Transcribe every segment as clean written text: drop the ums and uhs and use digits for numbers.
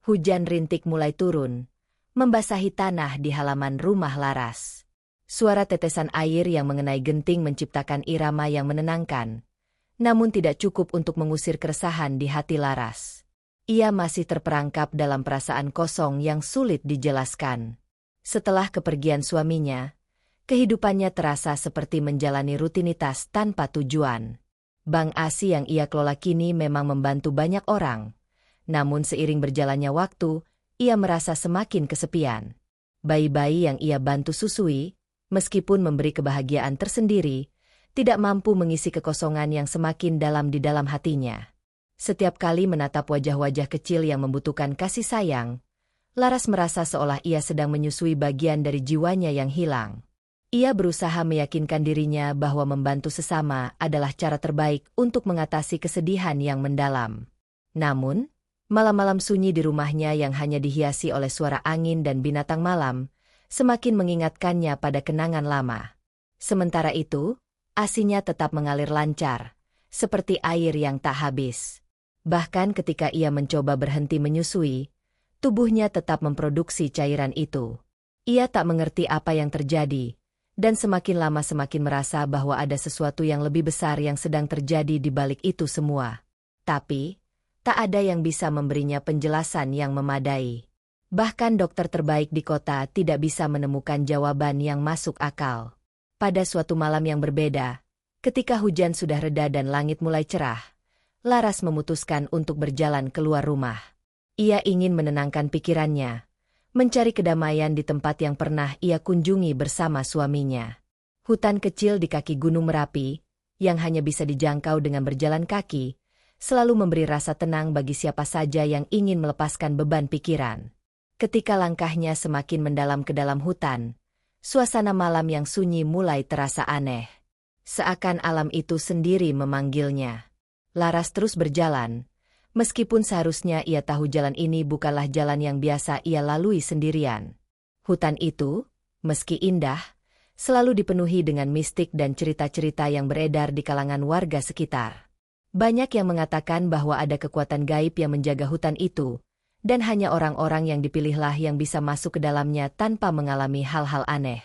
Hujan rintik mulai turun, membasahi tanah di halaman rumah Laras. Suara tetesan air yang mengenai genting menciptakan irama yang menenangkan, namun tidak cukup untuk mengusir keresahan di hati Laras. Ia masih terperangkap dalam perasaan kosong yang sulit dijelaskan. Setelah kepergian suaminya, kehidupannya terasa seperti menjalani rutinitas tanpa tujuan. Bank ASI yang ia kelola kini memang membantu banyak orang. Namun seiring berjalannya waktu, ia merasa semakin kesepian. Bayi-bayi yang ia bantu susui, meskipun memberi kebahagiaan tersendiri, tidak mampu mengisi kekosongan yang semakin dalam di dalam hatinya. Setiap kali menatap wajah-wajah kecil yang membutuhkan kasih sayang, Laras merasa seolah ia sedang menyusui bagian dari jiwanya yang hilang. Ia berusaha meyakinkan dirinya bahwa membantu sesama adalah cara terbaik untuk mengatasi kesedihan yang mendalam. Namun, malam-malam sunyi di rumahnya yang hanya dihiasi oleh suara angin dan binatang malam, semakin mengingatkannya pada kenangan lama. Sementara itu, ASInya tetap mengalir lancar, seperti air yang tak habis. Bahkan ketika ia mencoba berhenti menyusui, tubuhnya tetap memproduksi cairan itu. Ia tak mengerti apa yang terjadi, dan semakin lama semakin merasa bahwa ada sesuatu yang lebih besar yang sedang terjadi di balik itu semua. Tapi, tak ada yang bisa memberinya penjelasan yang memadai. Bahkan dokter terbaik di kota tidak bisa menemukan jawaban yang masuk akal. Pada suatu malam yang berbeda, ketika hujan sudah reda dan langit mulai cerah, Laras memutuskan untuk berjalan keluar rumah. Ia ingin menenangkan pikirannya, mencari kedamaian di tempat yang pernah ia kunjungi bersama suaminya. Hutan kecil di kaki Gunung Merapi, yang hanya bisa dijangkau dengan berjalan kaki, selalu memberi rasa tenang bagi siapa saja yang ingin melepaskan beban pikiran. Ketika langkahnya semakin mendalam ke dalam hutan, suasana malam yang sunyi mulai terasa aneh. Seakan alam itu sendiri memanggilnya. Laras terus berjalan, meskipun seharusnya ia tahu jalan ini bukanlah jalan yang biasa ia lalui sendirian. Hutan itu, meski indah, selalu dipenuhi dengan mistik dan cerita-cerita yang beredar di kalangan warga sekitar. Banyak yang mengatakan bahwa ada kekuatan gaib yang menjaga hutan itu, dan hanya orang-orang yang dipilihlah yang bisa masuk ke dalamnya tanpa mengalami hal-hal aneh.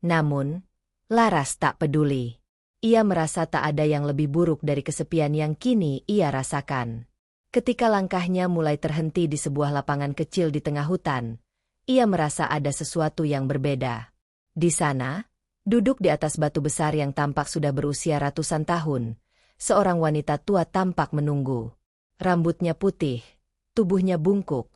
Namun, Laras tak peduli. Ia merasa tak ada yang lebih buruk dari kesepian yang kini ia rasakan. Ketika langkahnya mulai terhenti di sebuah lapangan kecil di tengah hutan, ia merasa ada sesuatu yang berbeda. Di sana, duduk di atas batu besar yang tampak sudah berusia ratusan tahun, seorang wanita tua tampak menunggu. Rambutnya putih, tubuhnya bungkuk,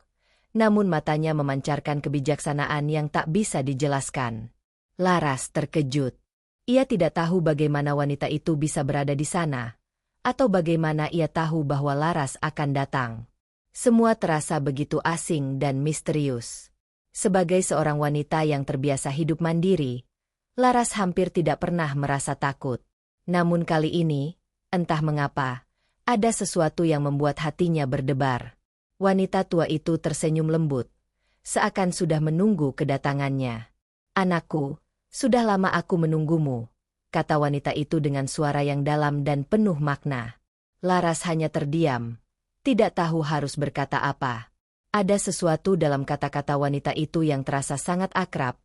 namun matanya memancarkan kebijaksanaan yang tak bisa dijelaskan. Laras terkejut. Ia tidak tahu bagaimana wanita itu bisa berada di sana, atau bagaimana ia tahu bahwa Laras akan datang. Semua terasa begitu asing dan misterius. Sebagai seorang wanita yang terbiasa hidup mandiri, Laras hampir tidak pernah merasa takut. Namun kali ini, entah mengapa, ada sesuatu yang membuat hatinya berdebar. Wanita tua itu tersenyum lembut, seakan sudah menunggu kedatangannya. "Anakku, sudah lama aku menunggumu," kata wanita itu dengan suara yang dalam dan penuh makna. Laras hanya terdiam, tidak tahu harus berkata apa. Ada sesuatu dalam kata-kata wanita itu yang terasa sangat akrab,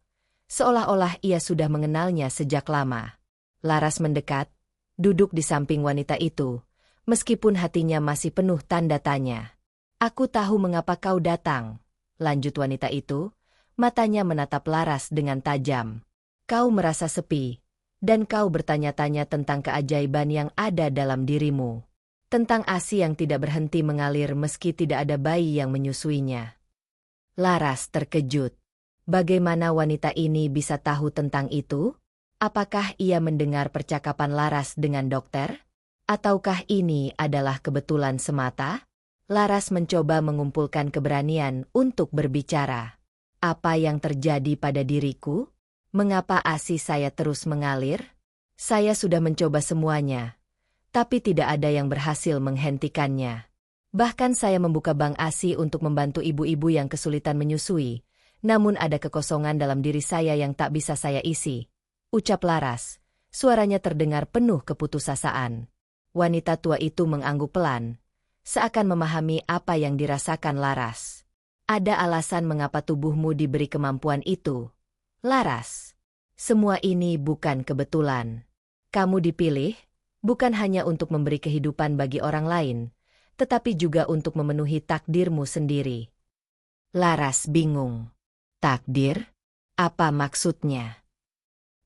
seolah-olah ia sudah mengenalnya sejak lama. Laras mendekat, duduk di samping wanita itu, meskipun hatinya masih penuh tanda tanya. "Aku tahu mengapa kau datang," lanjut wanita itu, matanya menatap Laras dengan tajam. "Kau merasa sepi, dan kau bertanya-tanya tentang keajaiban yang ada dalam dirimu. Tentang ASI yang tidak berhenti mengalir meski tidak ada bayi yang menyusuinya." Laras terkejut. Bagaimana wanita ini bisa tahu tentang itu? Apakah ia mendengar percakapan Laras dengan dokter? Ataukah ini adalah kebetulan semata? Laras mencoba mengumpulkan keberanian untuk berbicara. "Apa yang terjadi pada diriku? Mengapa ASI saya terus mengalir? Saya sudah mencoba semuanya, tapi tidak ada yang berhasil menghentikannya. Bahkan saya membuka bank ASI untuk membantu ibu-ibu yang kesulitan menyusui, namun ada kekosongan dalam diri saya yang tak bisa saya isi," ucap Laras. Suaranya terdengar penuh keputusasaan. Wanita tua itu mengangguk pelan, seakan memahami apa yang dirasakan Laras. Ada alasan mengapa tubuhmu diberi kemampuan itu, Laras. Semua ini bukan kebetulan. Kamu dipilih, bukan hanya untuk memberi kehidupan bagi orang lain, tetapi juga untuk memenuhi takdirmu sendiri. Laras bingung. Takdir? Apa maksudnya?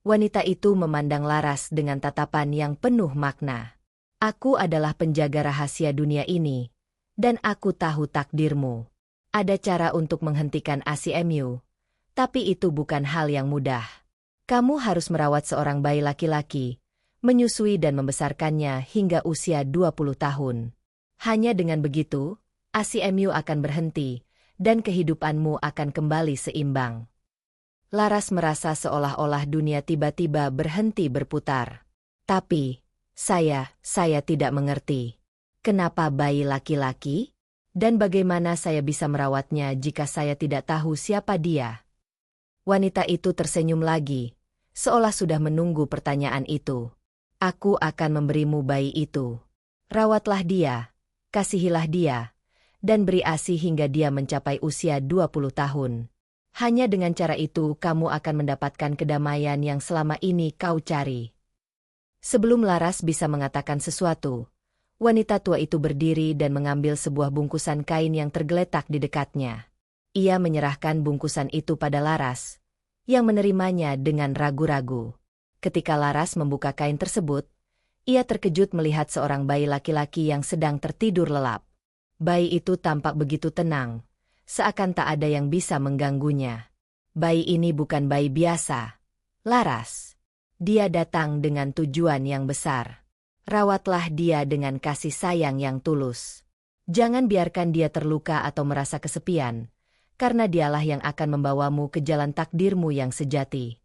Wanita itu memandang Laras dengan tatapan yang penuh makna. Aku adalah penjaga rahasia dunia ini, dan aku tahu takdirmu. Ada cara untuk menghentikan ACMU, tapi itu bukan hal yang mudah. Kamu harus merawat seorang bayi laki-laki, menyusui dan membesarkannya hingga usia 20 tahun. Hanya dengan begitu, ACMU akan berhenti, dan kehidupanmu akan kembali seimbang. Laras merasa seolah-olah dunia tiba-tiba berhenti berputar. Tapi, saya tidak mengerti. Kenapa bayi laki-laki? Dan bagaimana saya bisa merawatnya jika saya tidak tahu siapa dia? Wanita itu tersenyum lagi, seolah sudah menunggu pertanyaan itu. Aku akan memberimu bayi itu. Rawatlah dia, kasihilah dia, dan beri ASI hingga dia mencapai usia 20 tahun. Hanya dengan cara itu kamu akan mendapatkan kedamaian yang selama ini kau cari. Sebelum Laras bisa mengatakan sesuatu, wanita tua itu berdiri dan mengambil sebuah bungkusan kain yang tergeletak di dekatnya. Ia menyerahkan bungkusan itu pada Laras, yang menerimanya dengan ragu-ragu. Ketika Laras membuka kain tersebut, ia terkejut melihat seorang bayi laki-laki yang sedang tertidur lelap. Bayi itu tampak begitu tenang, seakan tak ada yang bisa mengganggunya. Bayi ini bukan bayi biasa, Laras. Dia datang dengan tujuan yang besar. Rawatlah dia dengan kasih sayang yang tulus. Jangan biarkan dia terluka atau merasa kesepian, karena dialah yang akan membawamu ke jalan takdirmu yang sejati.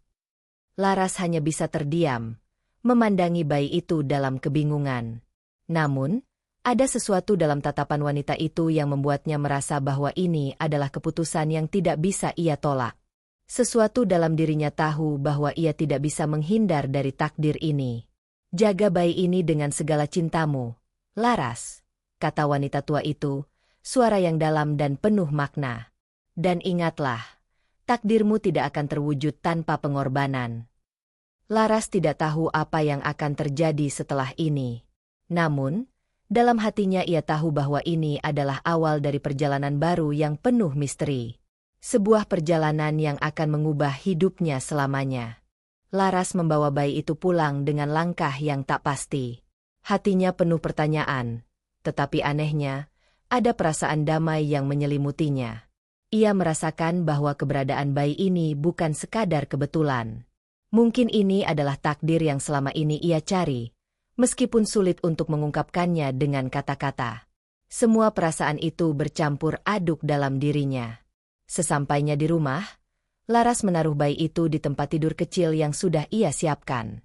Laras hanya bisa terdiam, memandangi bayi itu dalam kebingungan. Namun, ada sesuatu dalam tatapan wanita itu yang membuatnya merasa bahwa ini adalah keputusan yang tidak bisa ia tolak. Sesuatu dalam dirinya tahu bahwa ia tidak bisa menghindar dari takdir ini. Jaga bayi ini dengan segala cintamu, Laras, kata wanita tua itu, suara yang dalam dan penuh makna. Dan ingatlah, takdirmu tidak akan terwujud tanpa pengorbanan. Laras tidak tahu apa yang akan terjadi setelah ini. Namun, dalam hatinya ia tahu bahwa ini adalah awal dari perjalanan baru yang penuh misteri. Sebuah perjalanan yang akan mengubah hidupnya selamanya. Laras membawa bayi itu pulang dengan langkah yang tak pasti. Hatinya penuh pertanyaan, tetapi anehnya, ada perasaan damai yang menyelimutinya. Ia merasakan bahwa keberadaan bayi ini bukan sekadar kebetulan. Mungkin ini adalah takdir yang selama ini ia cari, meskipun sulit untuk mengungkapkannya dengan kata-kata. Semua perasaan itu bercampur aduk dalam dirinya. Sesampainya di rumah, Laras menaruh bayi itu di tempat tidur kecil yang sudah ia siapkan.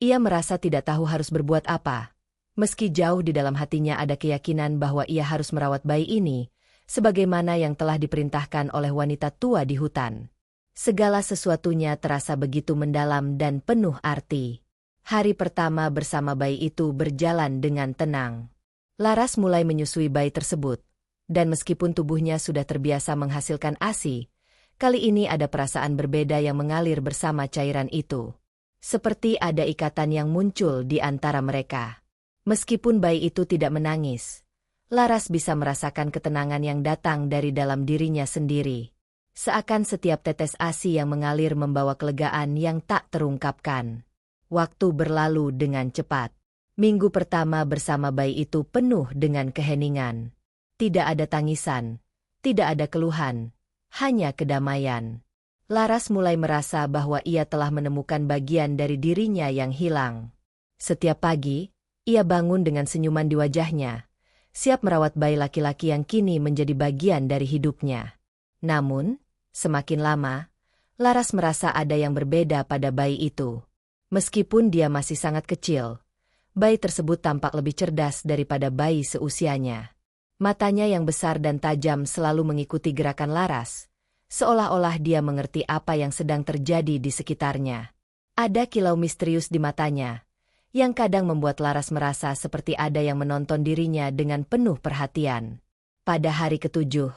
Ia merasa tidak tahu harus berbuat apa. Meski jauh di dalam hatinya ada keyakinan bahwa ia harus merawat bayi ini, sebagaimana yang telah diperintahkan oleh wanita tua di hutan. Segala sesuatunya terasa begitu mendalam dan penuh arti. Hari pertama bersama bayi itu berjalan dengan tenang. Laras mulai menyusui bayi tersebut. Dan meskipun tubuhnya sudah terbiasa menghasilkan ASI, kali ini ada perasaan berbeda yang mengalir bersama cairan itu. Seperti ada ikatan yang muncul di antara mereka. Meskipun bayi itu tidak menangis, Laras bisa merasakan ketenangan yang datang dari dalam dirinya sendiri. Seakan setiap tetes ASI yang mengalir membawa kelegaan yang tak terungkapkan. Waktu berlalu dengan cepat. Minggu pertama bersama bayi itu penuh dengan keheningan. Tidak ada tangisan, tidak ada keluhan, hanya kedamaian. Laras mulai merasa bahwa ia telah menemukan bagian dari dirinya yang hilang. Setiap pagi, ia bangun dengan senyuman di wajahnya, siap merawat bayi laki-laki yang kini menjadi bagian dari hidupnya. Namun, semakin lama, Laras merasa ada yang berbeda pada bayi itu. Meskipun dia masih sangat kecil, bayi tersebut tampak lebih cerdas daripada bayi seusianya. Matanya yang besar dan tajam selalu mengikuti gerakan Laras, seolah-olah dia mengerti apa yang sedang terjadi di sekitarnya. Ada kilau misterius di matanya, yang kadang membuat Laras merasa seperti ada yang menonton dirinya dengan penuh perhatian. Pada hari ketujuh,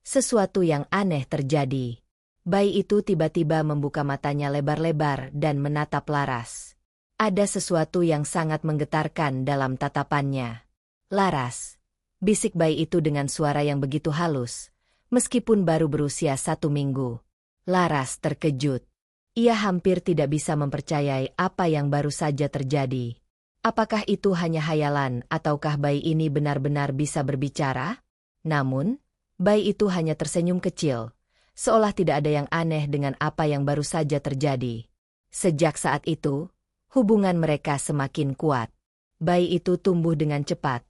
sesuatu yang aneh terjadi. Bayi itu tiba-tiba membuka matanya lebar-lebar dan menatap Laras. Ada sesuatu yang sangat menggetarkan dalam tatapannya. "Laras," bisik bayi itu dengan suara yang begitu halus, meskipun baru berusia 1 minggu. Laras terkejut. Ia hampir tidak bisa mempercayai apa yang baru saja terjadi. Apakah itu hanya hayalan ataukah bayi ini benar-benar bisa berbicara? Namun, bayi itu hanya tersenyum kecil, seolah tidak ada yang aneh dengan apa yang baru saja terjadi. Sejak saat itu, hubungan mereka semakin kuat. Bayi itu tumbuh dengan cepat,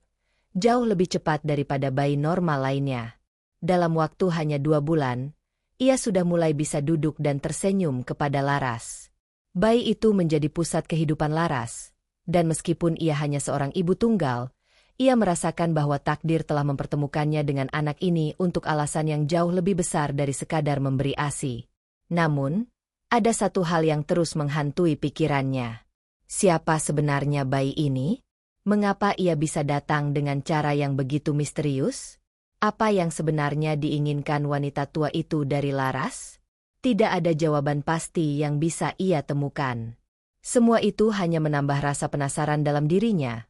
jauh lebih cepat daripada bayi normal lainnya. Dalam waktu hanya 2 bulan, ia sudah mulai bisa duduk dan tersenyum kepada Laras. Bayi itu menjadi pusat kehidupan Laras, dan meskipun ia hanya seorang ibu tunggal, ia merasakan bahwa takdir telah mempertemukannya dengan anak ini untuk alasan yang jauh lebih besar dari sekadar memberi ASI. Namun, ada satu hal yang terus menghantui pikirannya. Siapa sebenarnya bayi ini? Mengapa ia bisa datang dengan cara yang begitu misterius? Apa yang sebenarnya diinginkan wanita tua itu dari Laras? Tidak ada jawaban pasti yang bisa ia temukan. Semua itu hanya menambah rasa penasaran dalam dirinya.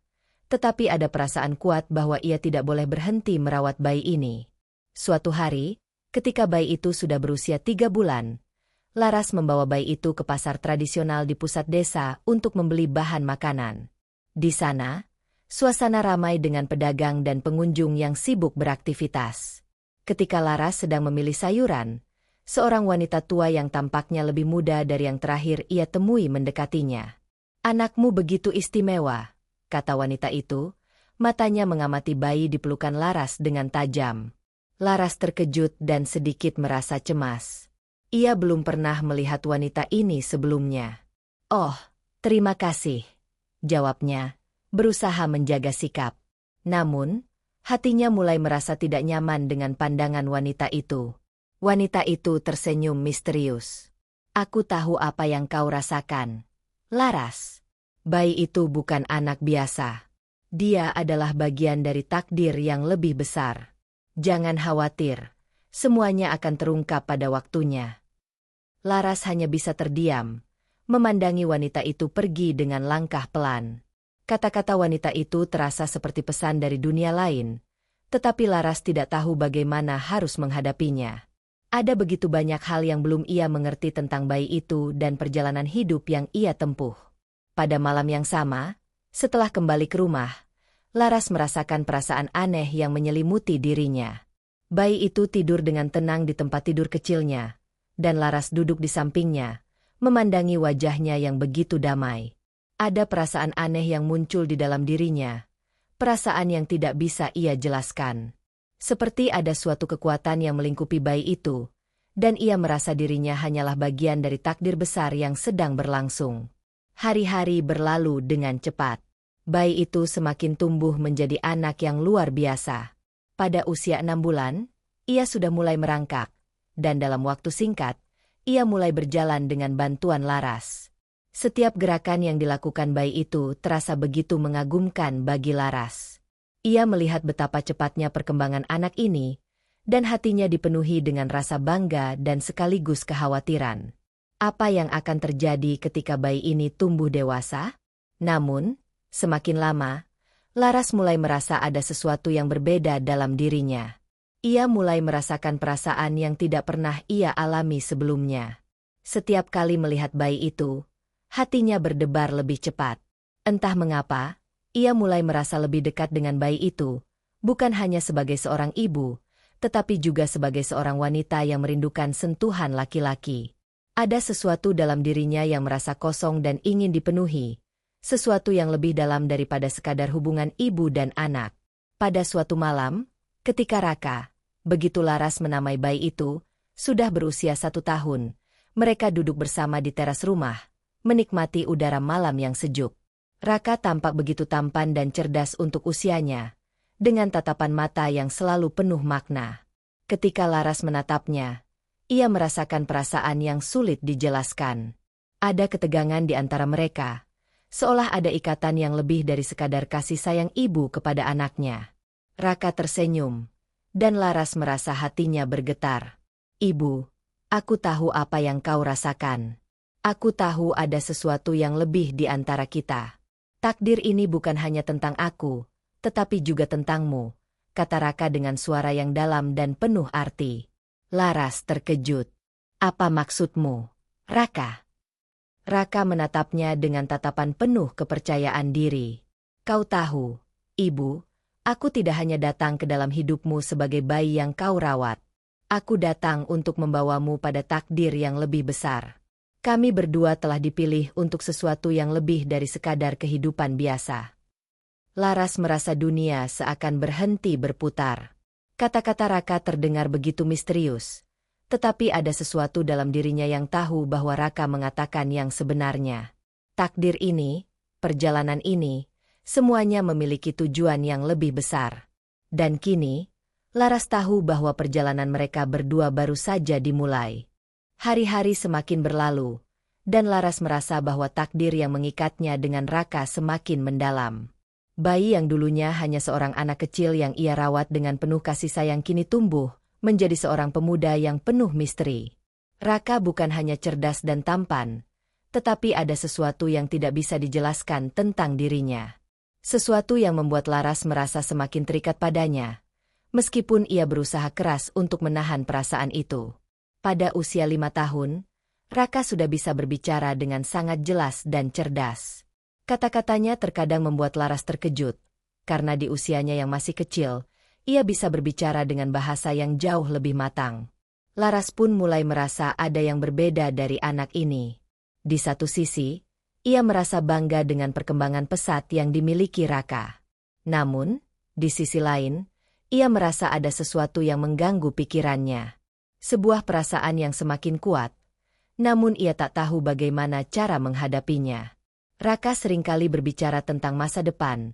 Tetapi ada perasaan kuat bahwa ia tidak boleh berhenti merawat bayi ini. Suatu hari, ketika bayi itu sudah berusia 3 bulan, Laras membawa bayi itu ke pasar tradisional di pusat desa untuk membeli bahan makanan. Di sana, suasana ramai dengan pedagang dan pengunjung yang sibuk beraktivitas. Ketika Laras sedang memilih sayuran, seorang wanita tua yang tampaknya lebih muda dari yang terakhir ia temui mendekatinya. "Anakmu begitu istimewa," kata wanita itu, matanya mengamati bayi di pelukan Laras dengan tajam. Laras terkejut dan sedikit merasa cemas. Ia belum pernah melihat wanita ini sebelumnya. "Oh, terima kasih," jawabnya, berusaha menjaga sikap. Namun, hatinya mulai merasa tidak nyaman dengan pandangan wanita itu. Wanita itu tersenyum misterius. "Aku tahu apa yang kau rasakan, Laras. Bayi itu bukan anak biasa. Dia adalah bagian dari takdir yang lebih besar. Jangan khawatir, semuanya akan terungkap pada waktunya." Laras hanya bisa terdiam, memandangi wanita itu pergi dengan langkah pelan. Kata-kata wanita itu terasa seperti pesan dari dunia lain, tetapi Laras tidak tahu bagaimana harus menghadapinya. Ada begitu banyak hal yang belum ia mengerti tentang bayi itu dan perjalanan hidup yang ia tempuh. Pada malam yang sama, setelah kembali ke rumah, Laras merasakan perasaan aneh yang menyelimuti dirinya. Bayi itu tidur dengan tenang di tempat tidur kecilnya, dan Laras duduk di sampingnya, memandangi wajahnya yang begitu damai. Ada perasaan aneh yang muncul di dalam dirinya, perasaan yang tidak bisa ia jelaskan. Seperti ada suatu kekuatan yang melingkupi bayi itu, dan ia merasa dirinya hanyalah bagian dari takdir besar yang sedang berlangsung. Hari-hari berlalu dengan cepat. Bayi itu semakin tumbuh menjadi anak yang luar biasa. Pada usia 6 bulan, ia sudah mulai merangkak, dan dalam waktu singkat, ia mulai berjalan dengan bantuan Laras. Setiap gerakan yang dilakukan bayi itu terasa begitu mengagumkan bagi Laras. Ia melihat betapa cepatnya perkembangan anak ini, dan hatinya dipenuhi dengan rasa bangga dan sekaligus kekhawatiran. Apa yang akan terjadi ketika bayi ini tumbuh dewasa? Namun, semakin lama, Laras mulai merasa ada sesuatu yang berbeda dalam dirinya. Ia mulai merasakan perasaan yang tidak pernah ia alami sebelumnya. Setiap kali melihat bayi itu, hatinya berdebar lebih cepat. Entah mengapa, ia mulai merasa lebih dekat dengan bayi itu, bukan hanya sebagai seorang ibu, tetapi juga sebagai seorang wanita yang merindukan sentuhan laki-laki. Ada sesuatu dalam dirinya yang merasa kosong dan ingin dipenuhi, sesuatu yang lebih dalam daripada sekadar hubungan ibu dan anak. Pada suatu malam, ketika Raka, begitu Laras menamai bayi itu, sudah berusia 1 tahun, mereka duduk bersama di teras rumah, menikmati udara malam yang sejuk. Raka tampak begitu tampan dan cerdas untuk usianya, dengan tatapan mata yang selalu penuh makna. Ketika Laras menatapnya, ia merasakan perasaan yang sulit dijelaskan. Ada ketegangan di antara mereka, seolah ada ikatan yang lebih dari sekadar kasih sayang ibu kepada anaknya. Raka tersenyum. Dan Laras merasa hatinya bergetar. Ibu, aku tahu apa yang kau rasakan. Aku tahu ada sesuatu yang lebih di antara kita. Takdir ini bukan hanya tentang aku, tetapi juga tentangmu, kata Raka dengan suara yang dalam dan penuh arti. Laras terkejut. Apa maksudmu, Raka? Raka menatapnya dengan tatapan penuh kepercayaan diri. Kau tahu, Ibu, aku tidak hanya datang ke dalam hidupmu sebagai bayi yang kau rawat. Aku datang untuk membawamu pada takdir yang lebih besar. Kami berdua telah dipilih untuk sesuatu yang lebih dari sekadar kehidupan biasa. Laras merasa dunia seakan berhenti berputar. Kata-kata Raka terdengar begitu misterius. Tetapi ada sesuatu dalam dirinya yang tahu bahwa Raka mengatakan yang sebenarnya. Takdir ini, perjalanan ini, semuanya memiliki tujuan yang lebih besar. Dan kini, Laras tahu bahwa perjalanan mereka berdua baru saja dimulai. Hari-hari semakin berlalu, dan Laras merasa bahwa takdir yang mengikatnya dengan Raka semakin mendalam. Bayi yang dulunya hanya seorang anak kecil yang ia rawat dengan penuh kasih sayang kini tumbuh menjadi seorang pemuda yang penuh misteri. Raka bukan hanya cerdas dan tampan, tetapi ada sesuatu yang tidak bisa dijelaskan tentang dirinya. Sesuatu yang membuat Laras merasa semakin terikat padanya, meskipun ia berusaha keras untuk menahan perasaan itu. Pada usia 5 tahun, Raka sudah bisa berbicara dengan sangat jelas dan cerdas. Kata-katanya terkadang membuat Laras terkejut, karena di usianya yang masih kecil, ia bisa berbicara dengan bahasa yang jauh lebih matang. Laras pun mulai merasa ada yang berbeda dari anak ini. Di satu sisi, ia merasa bangga dengan perkembangan pesat yang dimiliki Raka. Namun, di sisi lain, ia merasa ada sesuatu yang mengganggu pikirannya. Sebuah perasaan yang semakin kuat, namun ia tak tahu bagaimana cara menghadapinya. Raka seringkali berbicara tentang masa depan,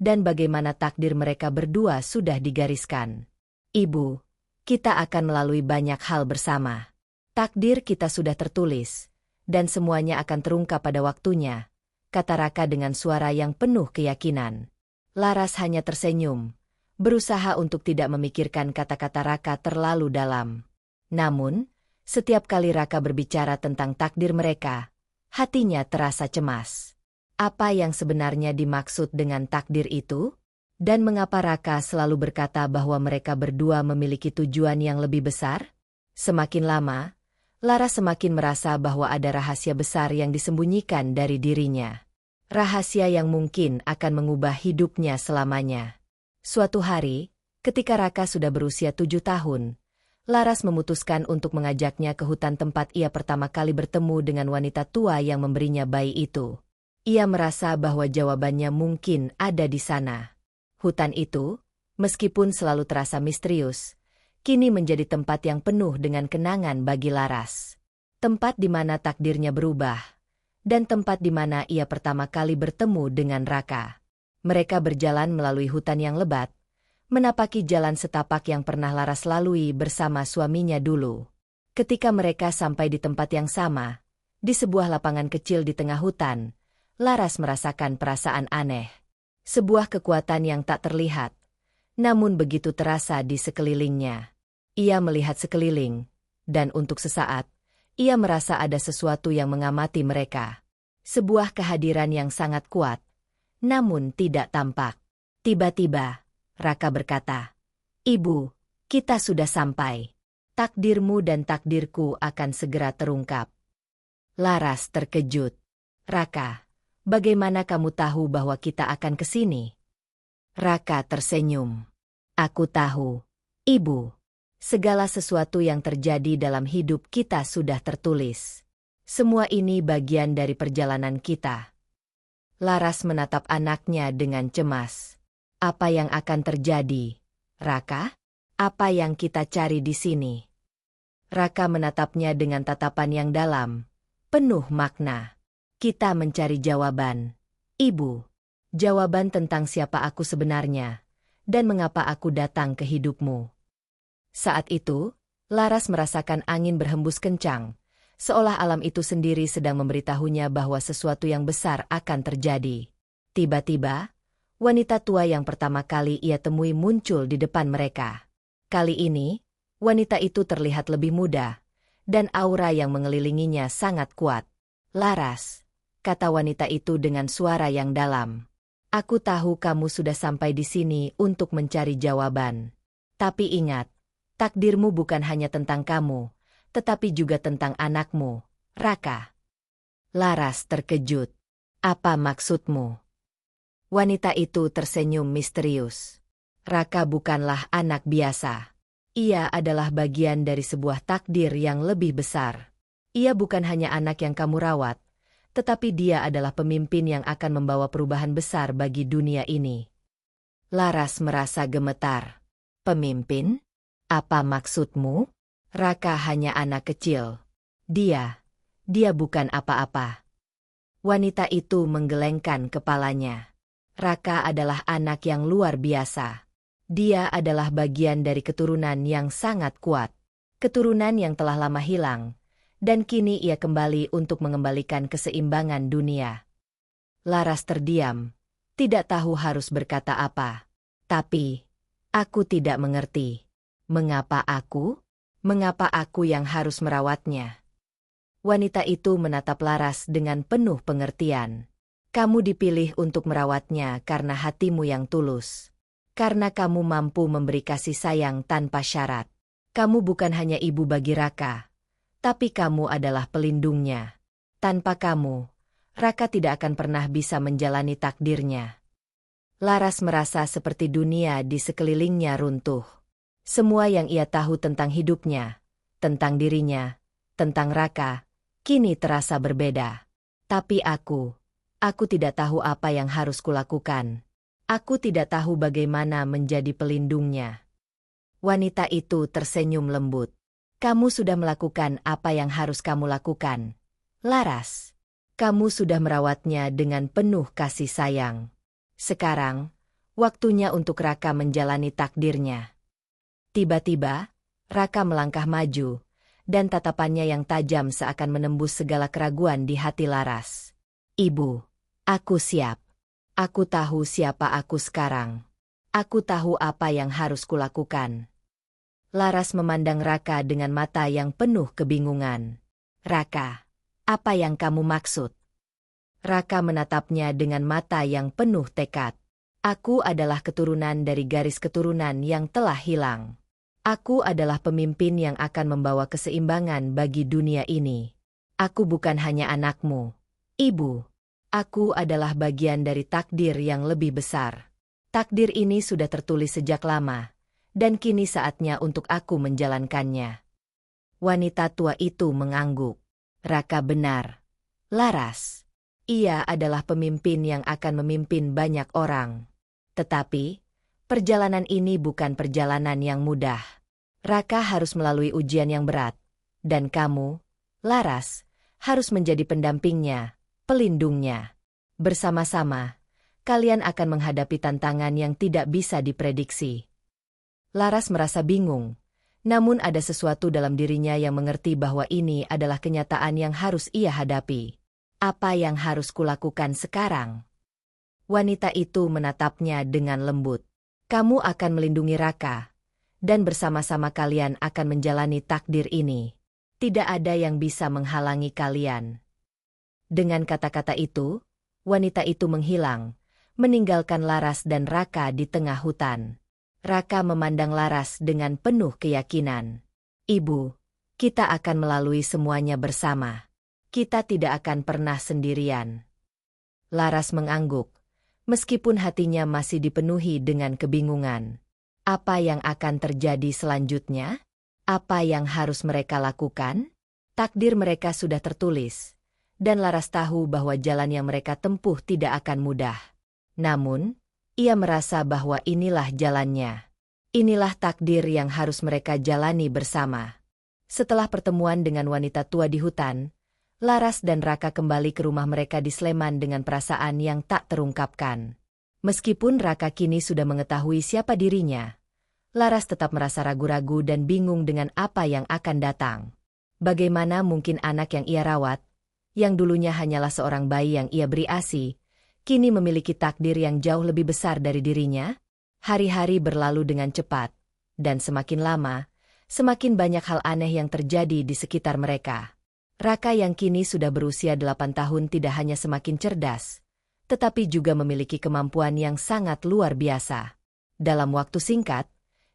dan bagaimana takdir mereka berdua sudah digariskan. Ibu, kita akan melalui banyak hal bersama. Takdir kita sudah tertulis, dan semuanya akan terungkap pada waktunya, kata Raka dengan suara yang penuh keyakinan. Laras hanya tersenyum, berusaha untuk tidak memikirkan kata-kata Raka terlalu dalam. Namun, setiap kali Raka berbicara tentang takdir mereka, hatinya terasa cemas. Apa yang sebenarnya dimaksud dengan takdir itu? Dan mengapa Raka selalu berkata bahwa mereka berdua memiliki tujuan yang lebih besar? Semakin lama, Laras semakin merasa bahwa ada rahasia besar yang disembunyikan dari dirinya. Rahasia yang mungkin akan mengubah hidupnya selamanya. Suatu hari, ketika Raka sudah berusia 7 tahun, Laras memutuskan untuk mengajaknya ke hutan tempat ia pertama kali bertemu dengan wanita tua yang memberinya bayi itu. Ia merasa bahwa jawabannya mungkin ada di sana. Hutan itu, meskipun selalu terasa misterius, kini menjadi tempat yang penuh dengan kenangan bagi Laras. Tempat di mana takdirnya berubah, dan tempat di mana ia pertama kali bertemu dengan Raka. Mereka berjalan melalui hutan yang lebat, menapaki jalan setapak yang pernah Laras lalui bersama suaminya dulu. Ketika mereka sampai di tempat yang sama, di sebuah lapangan kecil di tengah hutan, Laras merasakan perasaan aneh. Sebuah kekuatan yang tak terlihat, namun begitu terasa di sekelilingnya. Ia melihat sekeliling, dan untuk sesaat, ia merasa ada sesuatu yang mengamati mereka. Sebuah kehadiran yang sangat kuat, namun tidak tampak. Tiba-tiba, Raka berkata, "Ibu, kita sudah sampai. Takdirmu dan takdirku akan segera terungkap." Laras terkejut. "Raka, bagaimana kamu tahu bahwa kita akan ke sini?" Raka tersenyum. "Aku tahu, Ibu. Segala sesuatu yang terjadi dalam hidup kita sudah tertulis. Semua ini bagian dari perjalanan kita." Laras menatap anaknya dengan cemas. "Apa yang akan terjadi, Raka? Apa yang kita cari di sini?" Raka menatapnya dengan tatapan yang dalam, penuh makna. "Kita mencari jawaban, Ibu. Jawaban tentang siapa aku sebenarnya, dan mengapa aku datang ke hidupmu." Saat itu, Laras merasakan angin berhembus kencang, seolah alam itu sendiri sedang memberitahunya bahwa sesuatu yang besar akan terjadi. Tiba-tiba, wanita tua yang pertama kali ia temui muncul di depan mereka. Kali ini, wanita itu terlihat lebih muda, dan aura yang mengelilinginya sangat kuat. "Laras," kata wanita itu dengan suara yang dalam. "Aku tahu kamu sudah sampai di sini untuk mencari jawaban. Tapi ingat, takdirmu bukan hanya tentang kamu, tetapi juga tentang anakmu, Raka." Laras terkejut. "Apa maksudmu?" Wanita itu tersenyum misterius. "Raka bukanlah anak biasa. Ia adalah bagian dari sebuah takdir yang lebih besar. Ia bukan hanya anak yang kamu rawat, tetapi dia adalah pemimpin yang akan membawa perubahan besar bagi dunia ini." Laras merasa gemetar. "Pemimpin? Apa maksudmu?" "Raka hanya anak kecil. Dia bukan apa-apa." Wanita itu menggelengkan kepalanya. "Raka adalah anak yang luar biasa. Dia adalah bagian dari keturunan yang sangat kuat. Keturunan yang telah lama hilang, dan kini ia kembali untuk mengembalikan keseimbangan dunia." Laras terdiam, tidak tahu harus berkata apa. "Tapi, aku tidak mengerti. Mengapa aku? Mengapa aku yang harus merawatnya?" Wanita itu menatap Laras dengan penuh pengertian. "Kamu dipilih untuk merawatnya karena hatimu yang tulus. Karena kamu mampu memberi kasih sayang tanpa syarat. Kamu bukan hanya ibu bagi Raka, tapi kamu adalah pelindungnya. Tanpa kamu, Raka tidak akan pernah bisa menjalani takdirnya." Laras merasa seperti dunia di sekelilingnya runtuh. Semua yang ia tahu tentang hidupnya, tentang dirinya, tentang Raka, kini terasa berbeda. "Tapi aku tidak tahu apa yang harus kulakukan. Aku tidak tahu bagaimana menjadi pelindungnya." Wanita itu tersenyum lembut. "Kamu sudah melakukan apa yang harus kamu lakukan, Laras. Kamu sudah merawatnya dengan penuh kasih sayang. Sekarang, waktunya untuk Raka menjalani takdirnya." Tiba-tiba, Raka melangkah maju, dan tatapannya yang tajam seakan menembus segala keraguan di hati Laras. "Ibu, aku siap. Aku tahu siapa aku sekarang. Aku tahu apa yang harus kulakukan." Laras memandang Raka dengan mata yang penuh kebingungan. "Raka, apa yang kamu maksud?" Raka menatapnya dengan mata yang penuh tekad. "Aku adalah keturunan dari garis keturunan yang telah hilang. Aku adalah pemimpin yang akan membawa keseimbangan bagi dunia ini. Aku bukan hanya anakmu, Ibu. Aku adalah bagian dari takdir yang lebih besar. Takdir ini sudah tertulis sejak lama, dan kini saatnya untuk aku menjalankannya." Wanita tua itu mengangguk. "Raka benar, Laras. Ia adalah pemimpin yang akan memimpin banyak orang. Tetapi, perjalanan ini bukan perjalanan yang mudah. Raka harus melalui ujian yang berat, dan kamu, Laras, harus menjadi pendampingnya, pelindungnya. Bersama-sama, kalian akan menghadapi tantangan yang tidak bisa diprediksi." Laras merasa bingung, namun ada sesuatu dalam dirinya yang mengerti bahwa ini adalah kenyataan yang harus ia hadapi. "Apa yang harus kulakukan sekarang?" Wanita itu menatapnya dengan lembut. "Kamu akan melindungi Raka, dan bersama-sama kalian akan menjalani takdir ini. Tidak ada yang bisa menghalangi kalian." Dengan kata-kata itu, wanita itu menghilang, meninggalkan Laras dan Raka di tengah hutan. Raka memandang Laras dengan penuh keyakinan. "Ibu, kita akan melalui semuanya bersama. Kita tidak akan pernah sendirian." Laras mengangguk, meskipun hatinya masih dipenuhi dengan kebingungan. Apa yang akan terjadi selanjutnya? Apa yang harus mereka lakukan? Takdir mereka sudah tertulis, dan Laras tahu bahwa jalan yang mereka tempuh tidak akan mudah. Namun, ia merasa bahwa inilah jalannya. Inilah takdir yang harus mereka jalani bersama. Setelah pertemuan dengan wanita tua di hutan, Laras dan Raka kembali ke rumah mereka di Sleman dengan perasaan yang tak terungkapkan. Meskipun Raka kini sudah mengetahui siapa dirinya, Laras tetap merasa ragu-ragu dan bingung dengan apa yang akan datang. Bagaimana mungkin anak yang ia rawat, yang dulunya hanyalah seorang bayi yang ia beri ASI, kini memiliki takdir yang jauh lebih besar dari dirinya? Hari-hari berlalu dengan cepat, dan semakin lama, semakin banyak hal aneh yang terjadi di sekitar mereka. Raka yang kini sudah berusia 8 tahun tidak hanya semakin cerdas, tetapi juga memiliki kemampuan yang sangat luar biasa. Dalam waktu singkat,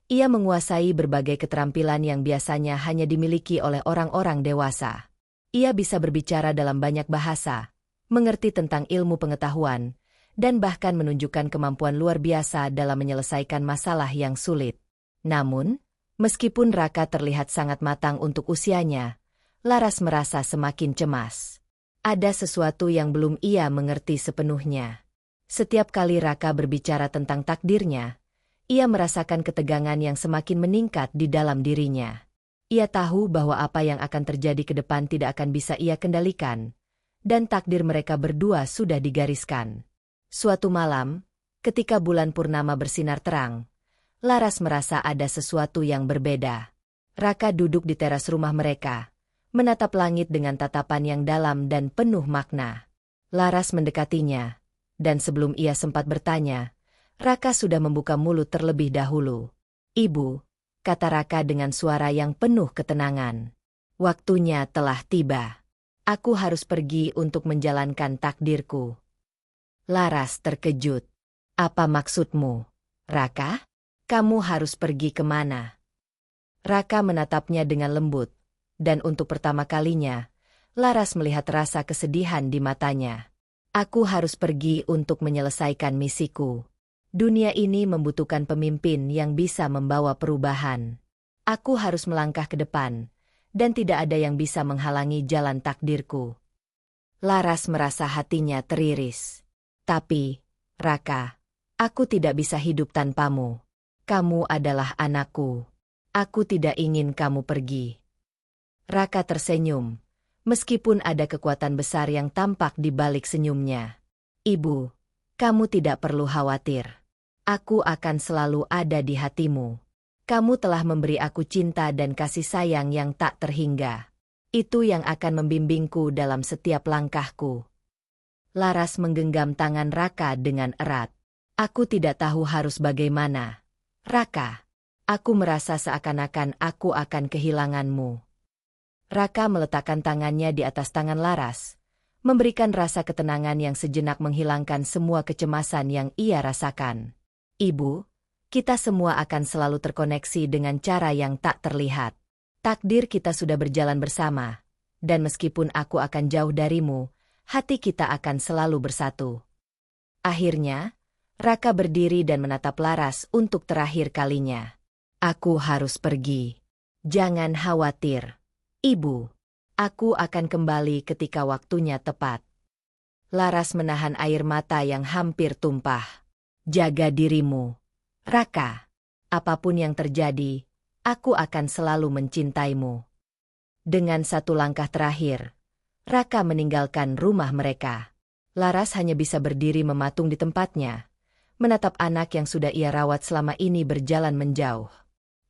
ia menguasai berbagai keterampilan yang biasanya hanya dimiliki oleh orang-orang dewasa. Ia bisa berbicara dalam banyak bahasa, mengerti tentang ilmu pengetahuan, dan bahkan menunjukkan kemampuan luar biasa dalam menyelesaikan masalah yang sulit. Namun, meskipun Raka terlihat sangat matang untuk usianya, Laras merasa semakin cemas. Ada sesuatu yang belum ia mengerti sepenuhnya. Setiap kali Raka berbicara tentang takdirnya, ia merasakan ketegangan yang semakin meningkat di dalam dirinya. Ia tahu bahwa apa yang akan terjadi ke depan tidak akan bisa ia kendalikan, dan takdir mereka berdua sudah digariskan. Suatu malam, ketika bulan purnama bersinar terang, Laras merasa ada sesuatu yang berbeda. Raka duduk di teras rumah mereka, menatap langit dengan tatapan yang dalam dan penuh makna. Laras mendekatinya, dan sebelum ia sempat bertanya, Raka sudah membuka mulut terlebih dahulu. "Ibu," kata Raka dengan suara yang penuh ketenangan. "Waktunya telah tiba. Aku harus pergi untuk menjalankan takdirku." Laras terkejut. "Apa maksudmu, Raka? Kamu harus pergi kemana?" Raka menatapnya dengan lembut, dan untuk pertama kalinya, Laras melihat rasa kesedihan di matanya. "Aku harus pergi untuk menyelesaikan misiku. Dunia ini membutuhkan pemimpin yang bisa membawa perubahan. Aku harus melangkah ke depan, dan tidak ada yang bisa menghalangi jalan takdirku." Laras merasa hatinya teriris. "Tapi, Raka, aku tidak bisa hidup tanpamu. Kamu adalah anakku. Aku tidak ingin kamu pergi." Raka tersenyum, meskipun ada kekuatan besar yang tampak di balik senyumnya. "Ibu, kamu tidak perlu khawatir. Aku akan selalu ada di hatimu. Kamu telah memberi aku cinta dan kasih sayang yang tak terhingga. Itu yang akan membimbingku dalam setiap langkahku." Laras menggenggam tangan Raka dengan erat. "Aku tidak tahu harus bagaimana, Raka. Aku merasa seakan-akan aku akan kehilanganmu." Raka meletakkan tangannya di atas tangan Laras, memberikan rasa ketenangan yang sejenak menghilangkan semua kecemasan yang ia rasakan. "Ibu, kita semua akan selalu terkoneksi dengan cara yang tak terlihat. Takdir kita sudah berjalan bersama, dan meskipun aku akan jauh darimu, hati kita akan selalu bersatu." Akhirnya, Raka berdiri dan menatap Laras untuk terakhir kalinya. "Aku harus pergi. Jangan khawatir, Ibu. Aku akan kembali ketika waktunya tepat." Laras menahan air mata yang hampir tumpah. "Jaga dirimu, Raka. Apapun yang terjadi, aku akan selalu mencintaimu." Dengan satu langkah terakhir, Raka meninggalkan rumah mereka. Laras hanya bisa berdiri mematung di tempatnya, menatap anak yang sudah ia rawat selama ini berjalan menjauh.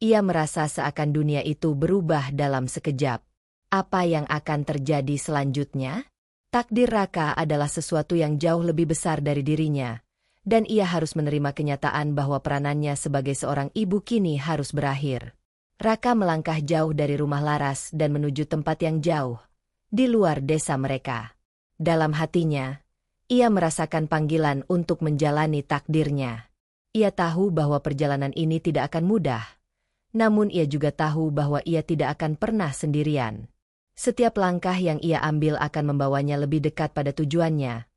Ia merasa seakan dunia itu berubah dalam sekejap. Apa yang akan terjadi selanjutnya? Takdir Raka adalah sesuatu yang jauh lebih besar dari dirinya, dan ia harus menerima kenyataan bahwa peranannya sebagai seorang ibu kini harus berakhir. Raka melangkah jauh dari rumah Laras dan menuju tempat yang jauh, di luar desa mereka. Dalam hatinya, ia merasakan panggilan untuk menjalani takdirnya. Ia tahu bahwa perjalanan ini tidak akan mudah, namun ia juga tahu bahwa ia tidak akan pernah sendirian. Setiap langkah yang ia ambil akan membawanya lebih dekat pada tujuannya,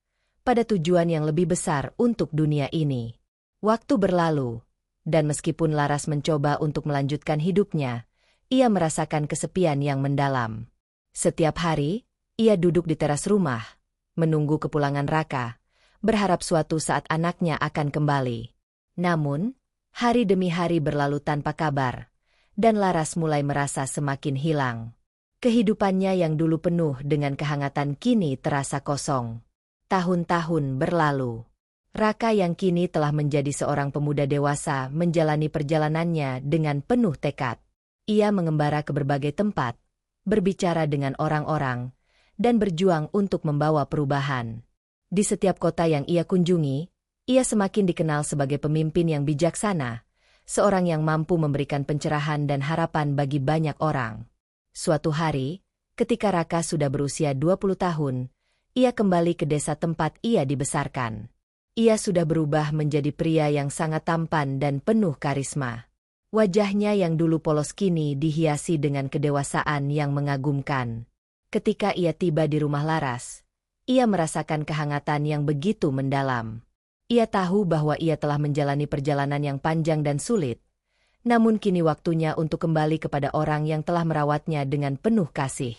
pada tujuan yang lebih besar untuk dunia ini. Waktu berlalu, dan meskipun Laras mencoba untuk melanjutkan hidupnya, ia merasakan kesepian yang mendalam. Setiap hari, ia duduk di teras rumah, menunggu kepulangan Raka, berharap suatu saat anaknya akan kembali. Namun, hari demi hari berlalu tanpa kabar, dan Laras mulai merasa semakin hilang. Kehidupannya yang dulu penuh dengan kehangatan kini terasa kosong. Tahun-tahun berlalu. Raka yang kini telah menjadi seorang pemuda dewasa menjalani perjalanannya dengan penuh tekad. Ia mengembara ke berbagai tempat, berbicara dengan orang-orang, dan berjuang untuk membawa perubahan. Di setiap kota yang ia kunjungi, ia semakin dikenal sebagai pemimpin yang bijaksana, seorang yang mampu memberikan pencerahan dan harapan bagi banyak orang. Suatu hari, ketika Raka sudah berusia 20 tahun, ia kembali ke desa tempat ia dibesarkan. Ia sudah berubah menjadi pria yang sangat tampan dan penuh karisma. Wajahnya yang dulu polos kini dihiasi dengan kedewasaan yang mengagumkan. Ketika ia tiba di rumah Laras, ia merasakan kehangatan yang begitu mendalam. Ia tahu bahwa ia telah menjalani perjalanan yang panjang dan sulit, namun kini waktunya untuk kembali kepada orang yang telah merawatnya dengan penuh kasih.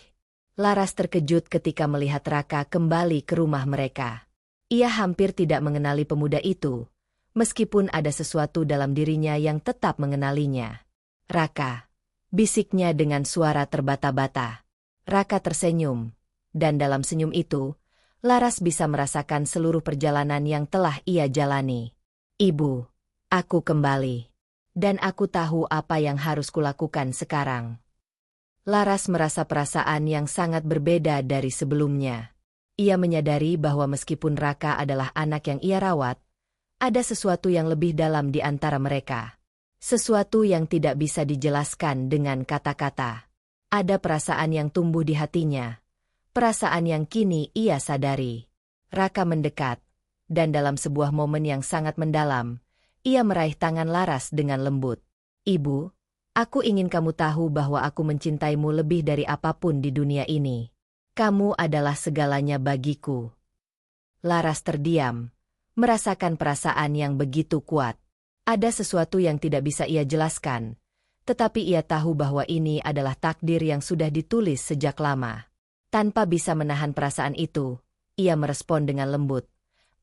Laras terkejut ketika melihat Raka kembali ke rumah mereka. Ia hampir tidak mengenali pemuda itu, meskipun ada sesuatu dalam dirinya yang tetap mengenalinya. "Raka," bisiknya dengan suara terbata-bata. Raka tersenyum, dan dalam senyum itu, Laras bisa merasakan seluruh perjalanan yang telah ia jalani. "Ibu, aku kembali. Dan aku tahu apa yang harus kulakukan sekarang." Laras merasa perasaan yang sangat berbeda dari sebelumnya. Ia menyadari bahwa meskipun Raka adalah anak yang ia rawat, ada sesuatu yang lebih dalam di antara mereka. Sesuatu yang tidak bisa dijelaskan dengan kata-kata. Ada perasaan yang tumbuh di hatinya. Perasaan yang kini ia sadari. Raka mendekat, dan dalam sebuah momen yang sangat mendalam, ia meraih tangan Laras dengan lembut. "Ibu, aku ingin kamu tahu bahwa aku mencintaimu lebih dari apapun di dunia ini. Kamu adalah segalanya bagiku." Laras terdiam, merasakan perasaan yang begitu kuat. Ada sesuatu yang tidak bisa ia jelaskan, tetapi ia tahu bahwa ini adalah takdir yang sudah ditulis sejak lama. Tanpa bisa menahan perasaan itu, ia merespon dengan lembut.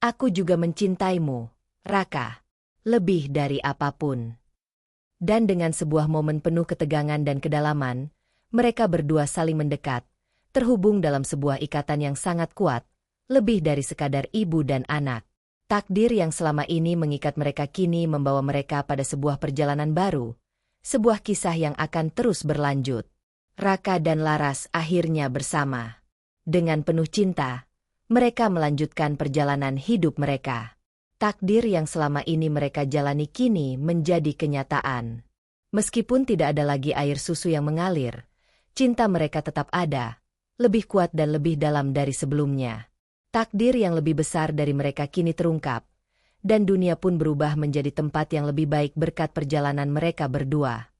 "Aku juga mencintaimu, Raka. Lebih dari apapun." Dan dengan sebuah momen penuh ketegangan dan kedalaman, mereka berdua saling mendekat, terhubung dalam sebuah ikatan yang sangat kuat, lebih dari sekadar ibu dan anak. Takdir yang selama ini mengikat mereka kini membawa mereka pada sebuah perjalanan baru, sebuah kisah yang akan terus berlanjut. Raka dan Laras akhirnya bersama. Dengan penuh cinta, mereka melanjutkan perjalanan hidup mereka. Takdir yang selama ini mereka jalani kini menjadi kenyataan. Meskipun tidak ada lagi air susu yang mengalir, cinta mereka tetap ada, lebih kuat dan lebih dalam dari sebelumnya. Takdir yang lebih besar dari mereka kini terungkap, dan dunia pun berubah menjadi tempat yang lebih baik berkat perjalanan mereka berdua.